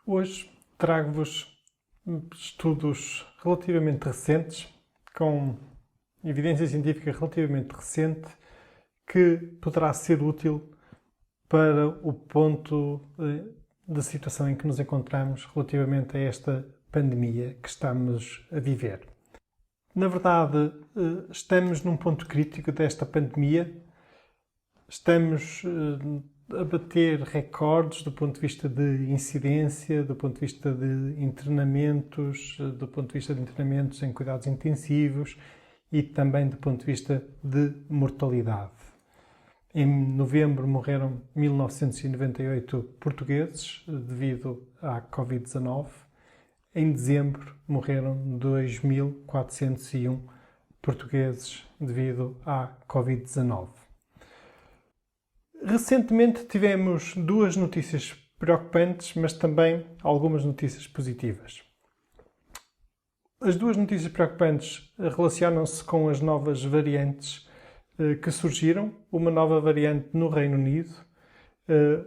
Hoje trago-vos estudos relativamente recentes, com evidência científica relativamente recente, que poderá ser útil para o ponto da situação em que nos encontramos relativamente a esta pandemia que estamos a viver. Na verdade, estamos num ponto crítico desta pandemia. Estamos a bater recordes do ponto de vista de incidência, do ponto de vista de internamentos, do ponto de vista de internamentos em cuidados intensivos e também do ponto de vista de mortalidade. Em novembro morreram 1998 portugueses devido à Covid-19. Em dezembro morreram 2.401 portugueses devido à Covid-19. Recentemente tivemos duas notícias preocupantes, mas também algumas notícias positivas. As duas notícias preocupantes relacionam-se com as novas variantes que surgiram. Uma nova variante no Reino Unido,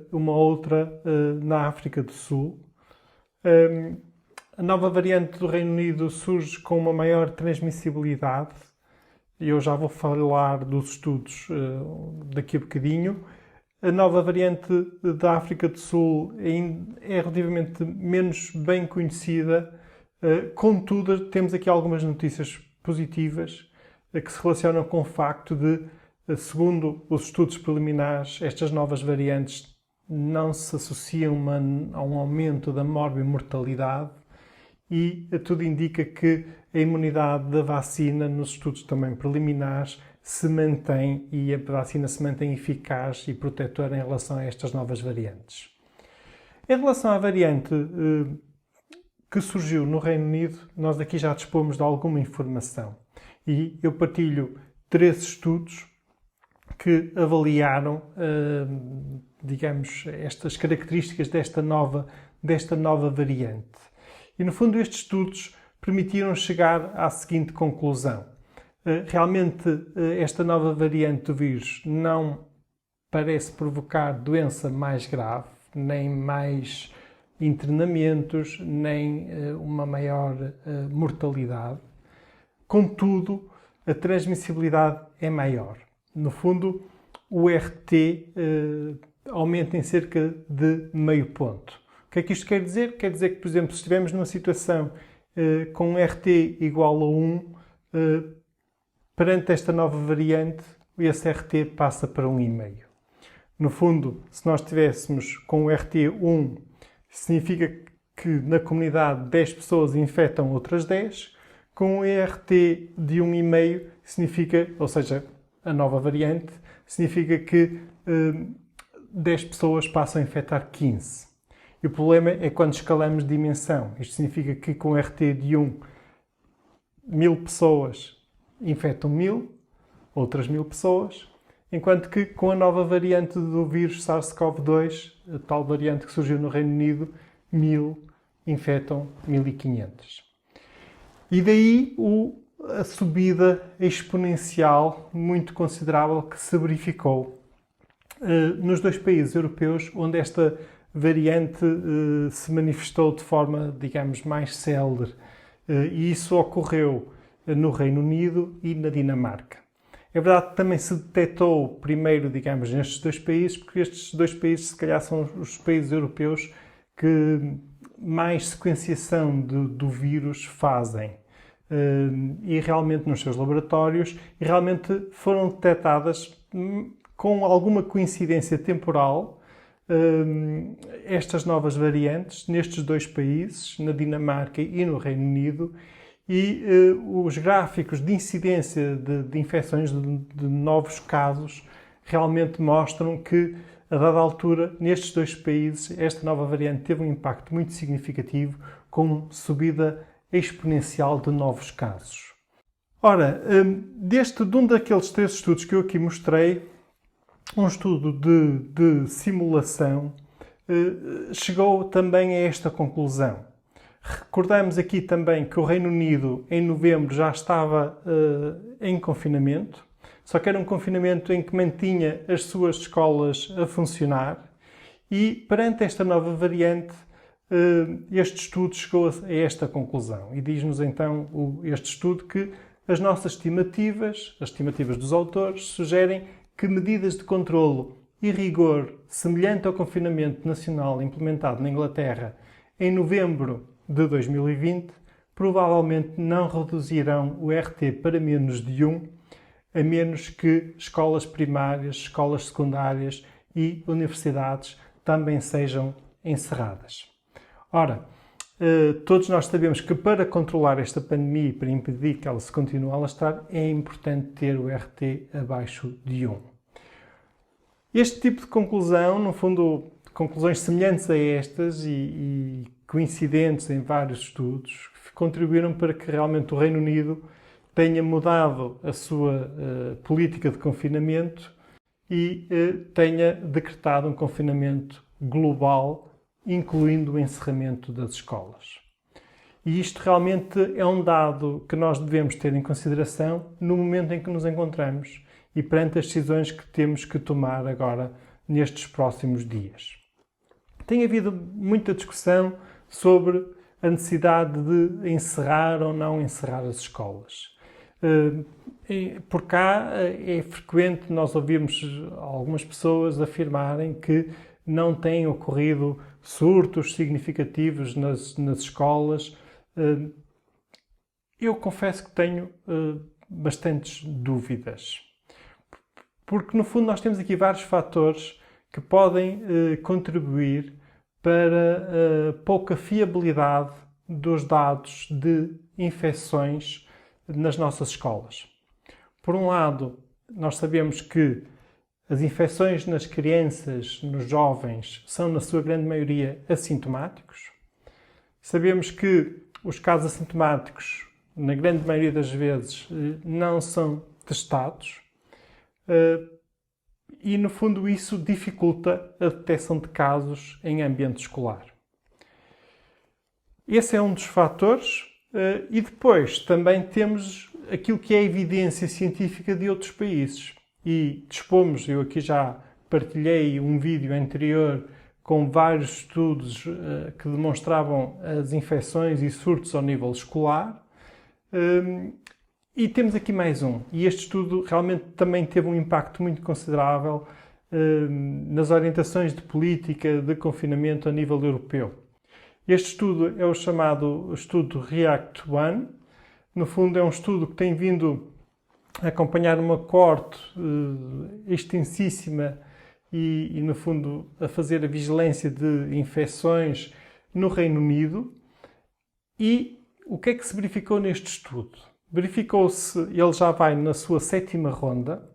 uma outra na África do Sul. A nova variante do Reino Unido surge com uma maior transmissibilidade. Eu já vou falar dos estudos daqui a bocadinho. A nova variante da África do Sul é relativamente menos bem conhecida. Contudo, temos aqui algumas notícias positivas que se relacionam com o facto de, segundo os estudos preliminares, estas novas variantes não se associam a um aumento da morbimortalidade e tudo indica que a imunidade da vacina, nos estudos também preliminares, se mantém e a vacina se mantém eficaz e protetora em relação a estas novas variantes. Em relação à variante que surgiu no Reino Unido, nós aqui já dispomos de alguma informação e eu partilho 3 estudos que avaliaram, digamos, estas características desta nova variante. E, no fundo, estes estudos permitiram chegar à seguinte conclusão. Realmente, esta nova variante do vírus não parece provocar doença mais grave, nem mais internamentos, nem uma maior mortalidade. Contudo, a transmissibilidade é maior. No fundo, o RT aumenta em cerca de meio ponto. O que é que isto quer dizer? Quer dizer que, por exemplo, se estivermos numa situação com um RT igual a 1, perante esta nova variante, esse RT passa para 1,5. No fundo, se nós estivéssemos com o RT 1, significa que na comunidade 10 pessoas infectam outras 10. Com o RT de 1,5, significa, ou seja, a nova variante, significa que 10 pessoas passam a infectar 15. E o problema é quando escalamos de dimensão. Isto significa que com o RT de 1, 1.000 pessoas infectam 1.000, outras 1.000 pessoas, enquanto que com a nova variante do vírus SARS-CoV-2, a tal variante que surgiu no Reino Unido, 1.000 infectam 1.500. E daí a subida exponencial muito considerável que se verificou nos 2 países europeus onde esta variante se manifestou de forma, digamos, mais célere. E isso ocorreu no Reino Unido e na Dinamarca. É verdade que também se detectou primeiro, digamos, nestes 2 países, porque estes 2 países, se calhar, são os países europeus que mais sequenciação do vírus fazem. E realmente nos seus laboratórios, e realmente foram detectadas com alguma coincidência temporal estas novas variantes nestes 2 países, na Dinamarca e no Reino Unido, e os gráficos de incidência de infecções de novos casos realmente mostram que, a dada altura, nestes 2 países, esta nova variante teve um impacto muito significativo, com subida exponencial de novos casos. Ora, de um daqueles 3 estudos que eu aqui mostrei, um estudo de simulação, chegou também a esta conclusão. Recordamos aqui também que o Reino Unido, em novembro, já estava em confinamento, só que era um confinamento em que mantinha as suas escolas a funcionar e, perante esta nova variante, este estudo chegou a esta conclusão e diz-nos então este estudo que as nossas estimativas, as estimativas dos autores, sugerem que medidas de controlo e rigor semelhante ao confinamento nacional implementado na Inglaterra em novembro de 2020 provavelmente não reduzirão o RT para menos de 1, a menos que escolas primárias, escolas secundárias e universidades também sejam encerradas. Ora, todos nós sabemos que para controlar esta pandemia e para impedir que ela se continue a alastrar, é importante ter o RT abaixo de 1. Este tipo de conclusão, no fundo, conclusões semelhantes a estas e coincidentes em vários estudos, contribuíram para que realmente o Reino Unido tenha mudado a sua política de confinamento e tenha decretado um confinamento global, incluindo o encerramento das escolas. E isto realmente é um dado que nós devemos ter em consideração no momento em que nos encontramos e perante as decisões que temos que tomar agora nestes próximos dias. Tem havido muita discussão sobre a necessidade de encerrar ou não encerrar as escolas. Por cá é frequente nós ouvirmos algumas pessoas afirmarem que não têm ocorrido surtos significativos nas escolas. Eu confesso que tenho bastantes dúvidas. Porque, no fundo, nós temos aqui vários fatores que podem contribuir para a pouca fiabilidade dos dados de infecções nas nossas escolas. Por um lado, nós sabemos que as infecções nas crianças, nos jovens, são, na sua grande maioria, assintomáticos. Sabemos que os casos assintomáticos, na grande maioria das vezes, não são testados. E, no fundo, isso dificulta a detecção de casos em ambiente escolar. Esse é um dos fatores. E depois também temos aquilo que é a evidência científica de outros países. E dispomos, eu aqui já partilhei um vídeo anterior com vários estudos que demonstravam as infecções e surtos ao nível escolar. E temos aqui mais um. E este estudo realmente também teve um impacto muito considerável nas orientações de política de confinamento a nível europeu. Este estudo é o chamado estudo REACT-1. No fundo, é um estudo que tem vindo a acompanhar uma coorte extensíssima e, no fundo, a fazer a vigilância de infecções no Reino Unido. E o que é que se verificou neste estudo? Verificou-se, ele já vai na sua 7ª ronda,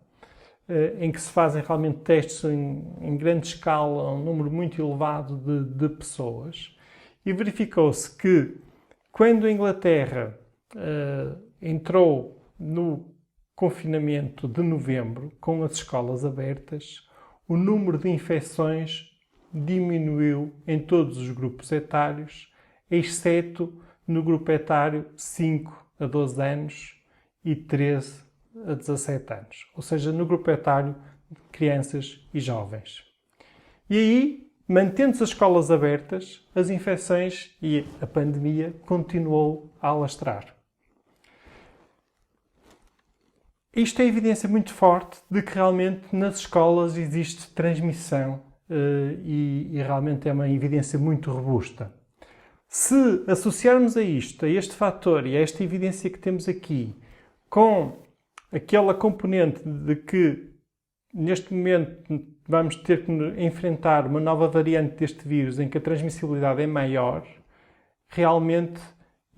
em que se fazem realmente testes em grande escala, um número muito elevado de pessoas, e verificou-se que quando a Inglaterra entrou no confinamento de novembro, com as escolas abertas, o número de infecções diminuiu em todos os grupos etários, exceto no grupo etário 5 a 12 anos e 13 a 17 anos. Ou seja, no grupo etário de crianças e jovens. E aí, mantendo-se as escolas abertas, as infecções e a pandemia continuou a alastrar. Isto é evidência muito forte de que realmente nas escolas existe transmissão e realmente é uma evidência muito robusta. Se associarmos a isto, a este fator e a esta evidência que temos aqui, com aquela componente de que neste momento vamos ter que enfrentar uma nova variante deste vírus em que a transmissibilidade é maior, realmente,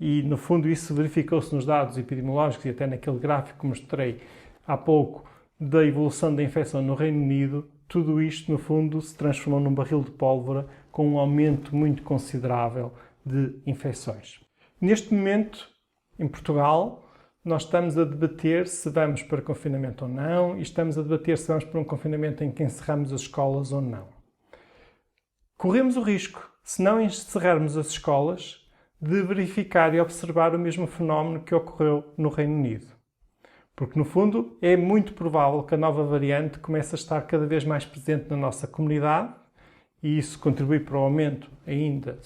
e no fundo isso verificou-se nos dados epidemiológicos e até naquele gráfico que mostrei há pouco da evolução da infecção no Reino Unido, tudo isto no fundo se transformou num barril de pólvora com um aumento muito considerável de infecções. Neste momento, em Portugal, nós estamos a debater se vamos para confinamento ou não e estamos a debater se vamos para um confinamento em que encerramos as escolas ou não. Corremos o risco, se não encerrarmos as escolas, de verificar e observar o mesmo fenómeno que ocorreu no Reino Unido. Porque, no fundo, é muito provável que a nova variante comece a estar cada vez mais presente na nossa comunidade e isso contribui para o aumento ainda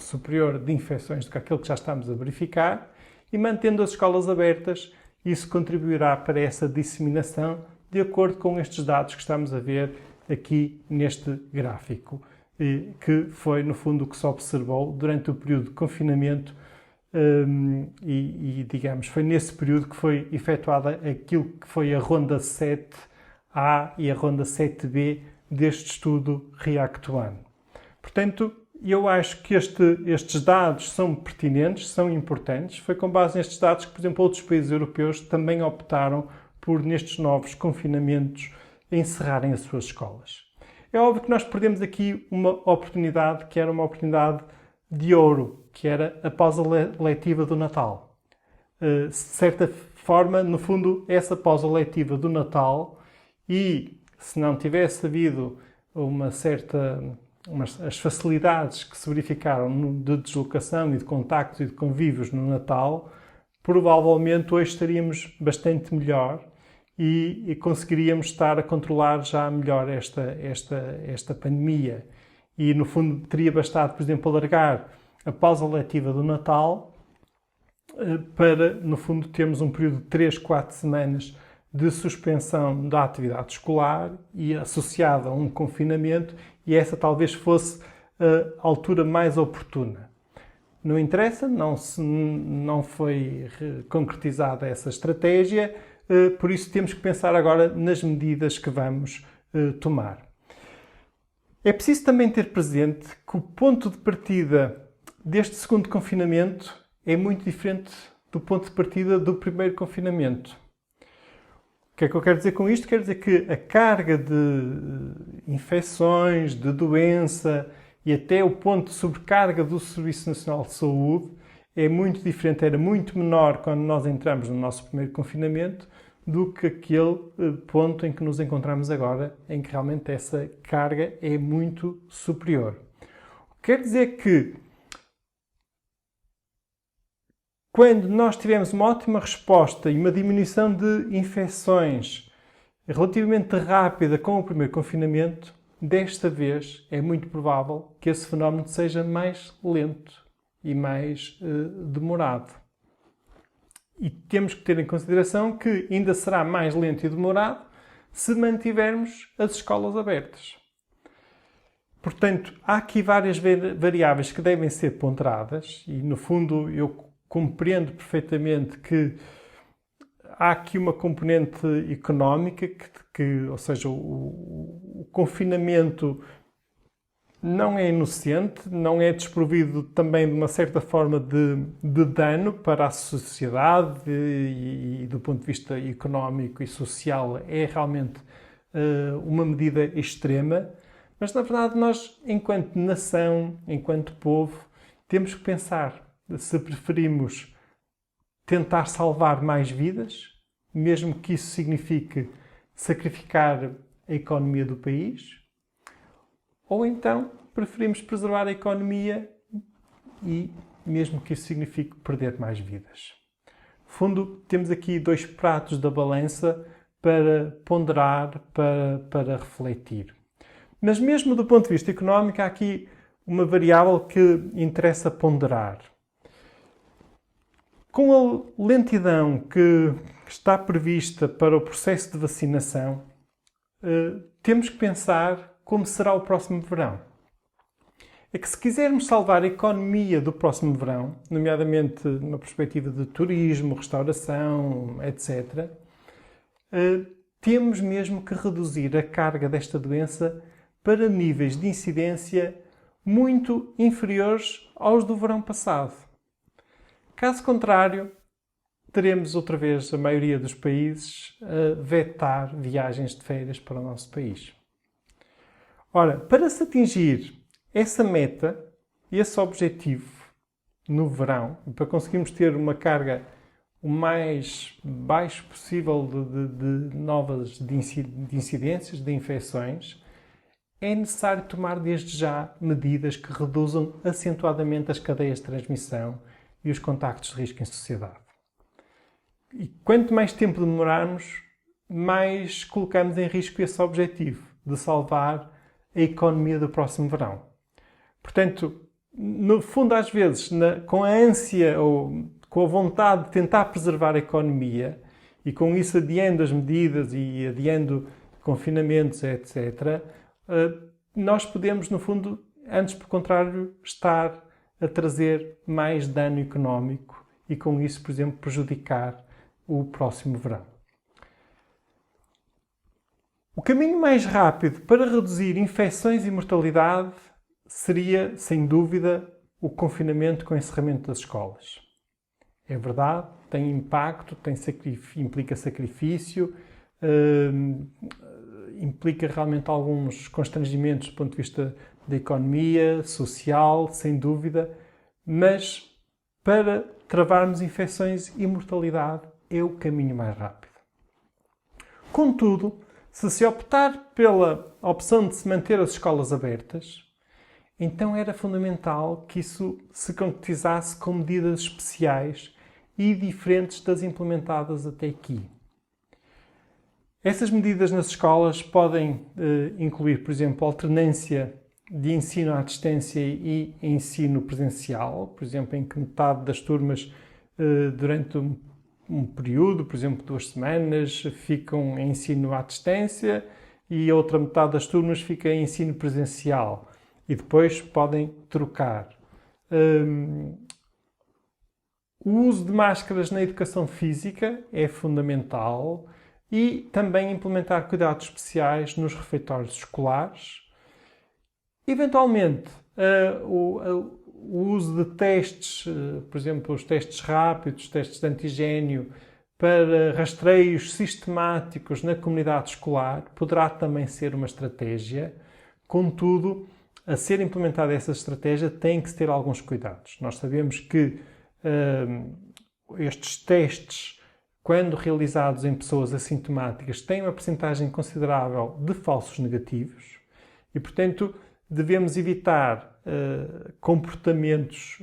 superior de infecções do que aquilo que já estamos a verificar, e mantendo as escolas abertas, isso contribuirá para essa disseminação de acordo com estes dados que estamos a ver aqui neste gráfico, que foi, no fundo, o que se observou durante o período de confinamento digamos, foi nesse período que foi efetuada aquilo que foi a ronda 7A e a ronda 7B deste estudo REACT-1. Portanto, eu acho que estes dados são pertinentes, são importantes. Foi com base nestes dados que, por exemplo, outros países europeus também optaram por, nestes novos confinamentos, encerrarem as suas escolas. É óbvio que nós perdemos aqui uma oportunidade que era uma oportunidade de ouro, que era a pausa letiva do Natal. De certa forma, no fundo, essa pausa letiva do Natal, e se não tivesse havido as facilidades que se verificaram de deslocação e de contactos e de convívios no Natal, provavelmente hoje estaríamos bastante melhor e conseguiríamos estar a controlar já melhor esta pandemia. E, no fundo, teria bastado, por exemplo, alargar a pausa letiva do Natal para, no fundo, termos um período de 3, 4 semanas de suspensão da atividade escolar e associada a um confinamento, e essa talvez fosse a altura mais oportuna. Não interessa, não foi concretizada essa estratégia, por isso temos que pensar agora nas medidas que vamos tomar. É preciso também ter presente que o ponto de partida deste segundo confinamento é muito diferente do ponto de partida do primeiro confinamento. O que é que eu quero dizer com isto? Quero dizer que a carga de infecções, de doença e até o ponto de sobrecarga do Serviço Nacional de Saúde é muito diferente, era muito menor quando nós entramos no nosso primeiro confinamento do que aquele ponto em que nos encontramos agora, em que realmente essa carga é muito superior. Quer dizer que quando nós tivemos uma ótima resposta e uma diminuição de infecções relativamente rápida com o primeiro confinamento, desta vez é muito provável que esse fenómeno seja mais lento e mais demorado. E temos que ter em consideração que ainda será mais lento e demorado se mantivermos as escolas abertas. Portanto, há aqui várias variáveis que devem ser ponderadas e, no fundo, eu compreendo perfeitamente que há aqui uma componente económica, ou seja, o confinamento não é inocente, não é desprovido também de uma certa forma de dano para a sociedade e do ponto de vista económico e social é realmente uma medida extrema, mas na verdade nós, enquanto nação, enquanto povo, temos que pensar se preferimos tentar salvar mais vidas, mesmo que isso signifique sacrificar a economia do país, ou então preferimos preservar a economia e, mesmo que isso signifique perder mais vidas. No fundo, temos aqui dois pratos da balança para ponderar, para refletir. Mas mesmo do ponto de vista económico, há aqui uma variável que interessa ponderar. Com a lentidão que está prevista para o processo de vacinação, temos que pensar como será o próximo verão. É que se quisermos salvar a economia do próximo verão, nomeadamente numa perspectiva de turismo, restauração, etc., temos mesmo que reduzir a carga desta doença para níveis de incidência muito inferiores aos do verão passado. Caso contrário, teremos outra vez a maioria dos países a vetar viagens de férias para o nosso país. Ora, para se atingir essa meta, esse objetivo no verão, para conseguirmos ter uma carga o mais baixo possível de incidências, de infecções, é necessário tomar desde já medidas que reduzam acentuadamente as cadeias de transmissão e os contactos de risco em sociedade. E quanto mais tempo demorarmos, mais colocamos em risco esse objetivo de salvar a economia do próximo verão. Portanto, no fundo, às vezes, com a ânsia ou com a vontade de tentar preservar a economia e com isso adiando as medidas e adiando confinamentos, etc., nós podemos, no fundo, antes, por contrário, estar a trazer mais dano económico e com isso, por exemplo, prejudicar o próximo verão. O caminho mais rápido para reduzir infecções e mortalidade seria, sem dúvida, o confinamento com o encerramento das escolas. É verdade, tem impacto, implica sacrifício, implica realmente alguns constrangimentos do ponto de vista da economia, social, sem dúvida, mas para travarmos infecções e mortalidade é o caminho mais rápido. Contudo, se optar pela opção de se manter as escolas abertas, então era fundamental que isso se concretizasse com medidas especiais e diferentes das implementadas até aqui. Essas medidas nas escolas podem incluir, por exemplo, alternância de ensino à distância e ensino presencial, por exemplo, em que metade das turmas durante um período, por exemplo, 2 semanas, ficam em ensino à distância e a outra metade das turmas fica em ensino presencial e depois podem trocar. O uso de máscaras na educação física é fundamental e também implementar cuidados especiais nos refeitórios escolares. Eventualmente, o uso de testes, por exemplo, os testes rápidos, testes de antigénio, para rastreios sistemáticos na comunidade escolar, poderá também ser uma estratégia. Contudo, a ser implementada essa estratégia tem que se ter alguns cuidados. Nós sabemos que estes testes, quando realizados em pessoas assintomáticas, têm uma percentagem considerável de falsos negativos e, portanto, devemos evitar comportamentos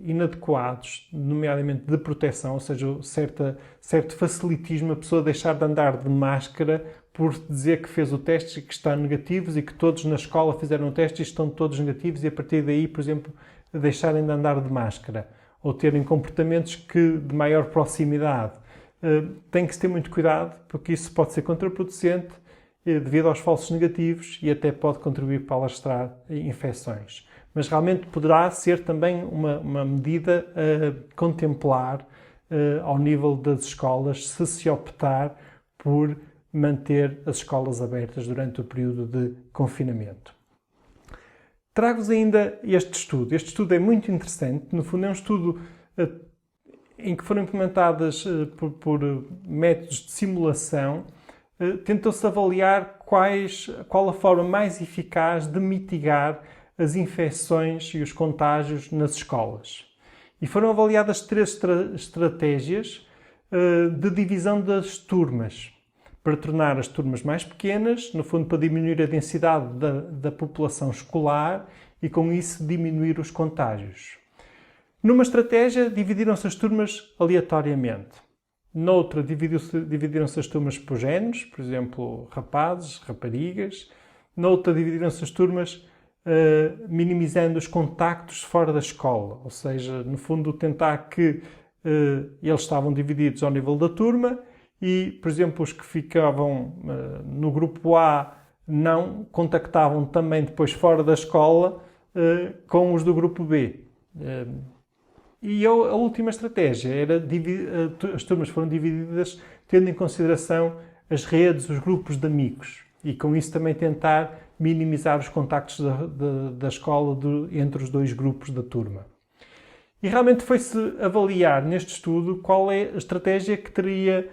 inadequados, nomeadamente de proteção, ou seja, certo facilitismo, a pessoa deixar de andar de máscara por dizer que fez o teste e que estão negativos e que todos na escola fizeram o teste e estão todos negativos e a partir daí, por exemplo, deixarem de andar de máscara ou terem comportamentos de maior proximidade. Tem que se ter muito cuidado porque isso pode ser contraproducente devido aos falsos negativos e até pode contribuir para alastrar infecções. Mas realmente poderá ser também uma medida a contemplar ao nível das escolas se optar por manter as escolas abertas durante o período de confinamento. Trago-vos ainda este estudo. Este estudo é muito interessante. No fundo, é um estudo em que foram implementadas por métodos de simulação. Tentou-se avaliar qual a forma mais eficaz de mitigar as infecções e os contágios nas escolas. E foram avaliadas 3 estratégias de divisão das turmas, para tornar as turmas mais pequenas, no fundo para diminuir a densidade da população escolar e com isso diminuir os contágios. Numa estratégia, dividiram-se as turmas aleatoriamente. Noutra, dividiram-se as turmas por géneros, por exemplo, rapazes, raparigas. Noutra, dividiram-se as turmas minimizando os contactos fora da escola, ou seja, no fundo, tentar que eles estavam divididos ao nível da turma e, por exemplo, os que ficavam no grupo A não contactavam também depois fora da escola com os do grupo B. E a última estratégia era as turmas foram divididas tendo em consideração as redes, os grupos de amigos e com isso também tentar minimizar os contactos da escola entre os 2 grupos da turma. E realmente foi-se avaliar neste estudo qual é a estratégia que teria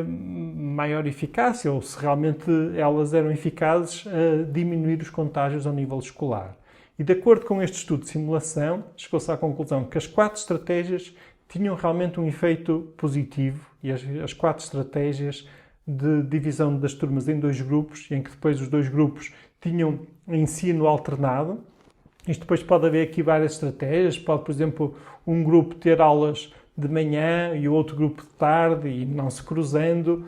maior eficácia ou se realmente elas eram eficazes a diminuir os contágios ao nível escolar. E de acordo com este estudo de simulação, chegou-se à conclusão que as 4 estratégias tinham realmente um efeito positivo e as 4 estratégias de divisão das turmas em 2 grupos, em que depois os 2 grupos tinham ensino alternado. Isto depois pode haver aqui várias estratégias. Pode, por exemplo, um grupo ter aulas de manhã e o outro grupo de tarde e não se cruzando.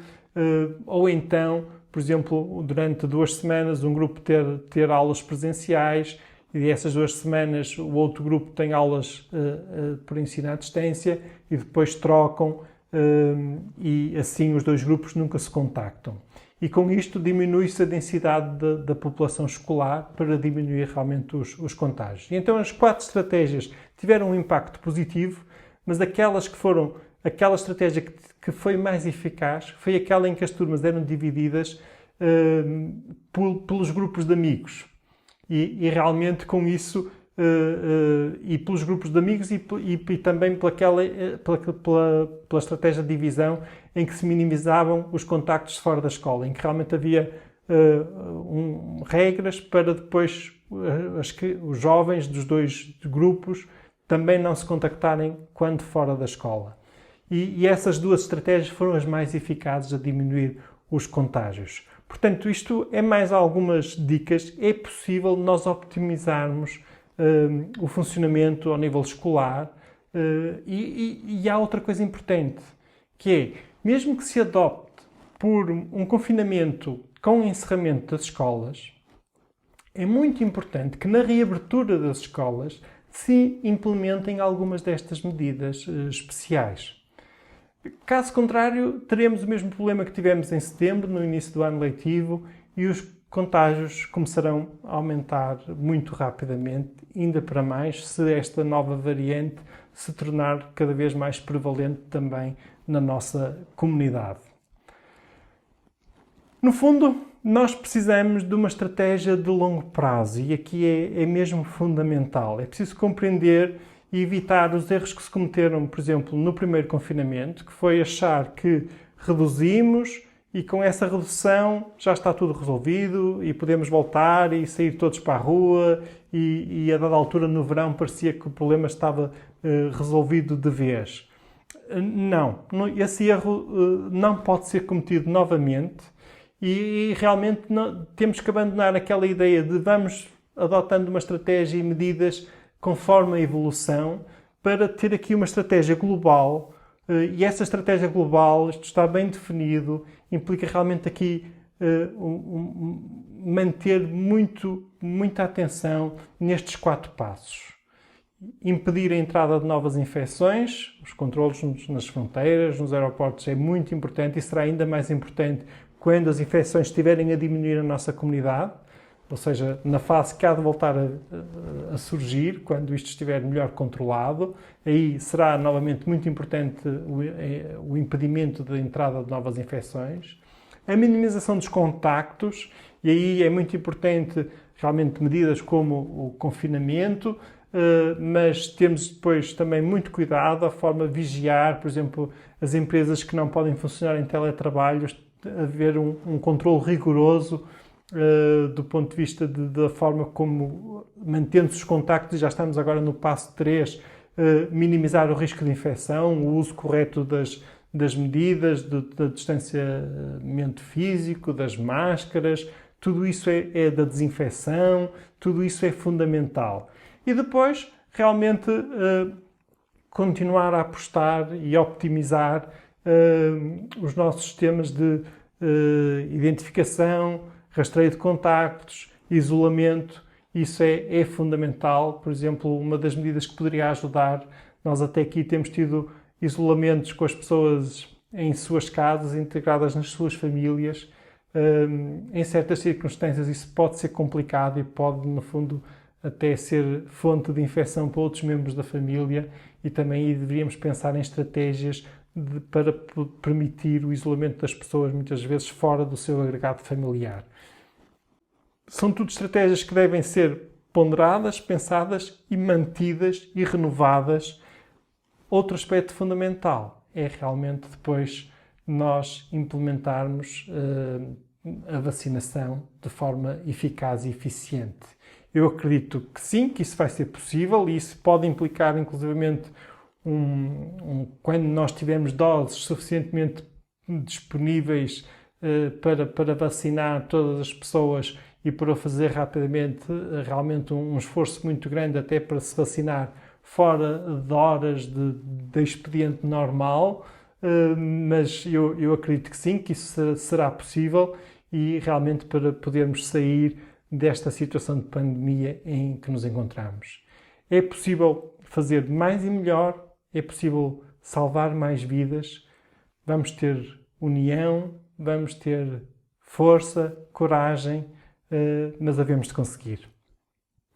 Ou então, por exemplo, durante 2 semanas um grupo ter aulas presenciais e essas 2 semanas o outro grupo tem aulas por ensino à distância e depois trocam e assim os 2 grupos nunca se contactam. E com isto diminui-se a densidade da população escolar para diminuir realmente os contágios. E então as 4 estratégias tiveram um impacto positivo, mas aquela estratégia que foi mais eficaz foi aquela em que as turmas eram divididas pelos grupos de amigos. E realmente com isso, e pelos grupos de amigos e também pela estratégia de divisão em que se minimizavam os contactos fora da escola, em que realmente havia regras para depois os jovens dos 2 grupos também não se contactarem quando fora da escola. E essas 2 estratégias foram as mais eficazes a diminuir os contágios. Portanto, isto é mais algumas dicas. É possível nós optimizarmos o funcionamento ao nível escolar. E há outra coisa importante, que é, mesmo que se adopte por um confinamento com o encerramento das escolas, é muito importante que na reabertura das escolas se implementem algumas destas medidas especiais. Caso contrário, teremos o mesmo problema que tivemos em setembro, no início do ano letivo, e os contágios começarão a aumentar muito rapidamente, ainda para mais se esta nova variante se tornar cada vez mais prevalente também na nossa comunidade. No fundo, nós precisamos de uma estratégia de longo prazo e aqui é mesmo fundamental. É preciso compreender e evitar os erros que se cometeram, por exemplo, no primeiro confinamento, que foi achar que reduzimos e com essa redução já está tudo resolvido e podemos voltar e sair todos para a rua e a dada altura no verão parecia que o problema estava resolvido de vez. Não, esse erro não pode ser cometido novamente e realmente temos que abandonar aquela ideia de vamos adotando uma estratégia e medidas conforme a evolução, para ter aqui uma estratégia global, e essa estratégia global, isto está bem definido, implica realmente aqui manter muita atenção nestes 4 passos. Impedir a entrada de novas infecções, os controlos nas fronteiras, nos aeroportos é muito importante e será ainda mais importante quando as infecções estiverem a diminuir na nossa comunidade, ou seja, na fase que há de voltar a surgir, quando isto estiver melhor controlado, aí será novamente muito importante o impedimento da entrada de novas infecções. A minimização dos contactos, e aí é muito importante realmente medidas como o confinamento, mas temos depois também muito cuidado, a forma de vigiar, por exemplo, as empresas que não podem funcionar em teletrabalho, haver um controle rigoroso do ponto de vista da forma como, mantendo-se os contactos, e já estamos agora no passo 3, minimizar o risco de infecção, o uso correto das medidas, do distanciamento físico, das máscaras, tudo isso é da desinfecção, tudo isso é fundamental. E depois, realmente, continuar a apostar e optimizar os nossos sistemas de identificação, rastreio de contactos, isolamento, isso é fundamental. Por exemplo, uma das medidas que poderia ajudar, nós até aqui temos tido isolamentos com as pessoas em suas casas, integradas nas suas famílias. Em certas circunstâncias isso pode ser complicado e pode, no fundo, até ser fonte de infecção para outros membros da família e também aí deveríamos pensar em estratégias para permitir o isolamento das pessoas, muitas vezes fora do seu agregado familiar. São tudo estratégias que devem ser ponderadas, pensadas e mantidas e renovadas. Outro aspecto fundamental é realmente depois nós implementarmos a vacinação de forma eficaz e eficiente. Eu acredito que sim, que isso vai ser possível e isso pode implicar inclusivamente quando nós tivermos doses suficientemente disponíveis para vacinar todas as pessoas e para fazer rapidamente, realmente um esforço muito grande até para se vacinar fora de horas de expediente normal, mas eu acredito que sim, que isso será possível e realmente para podermos sair desta situação de pandemia em que nos encontramos. É possível fazer mais e melhor, é possível salvar mais vidas, vamos ter união, vamos ter força, coragem, mas havemos de conseguir.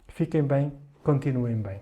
Fiquem bem, continuem bem.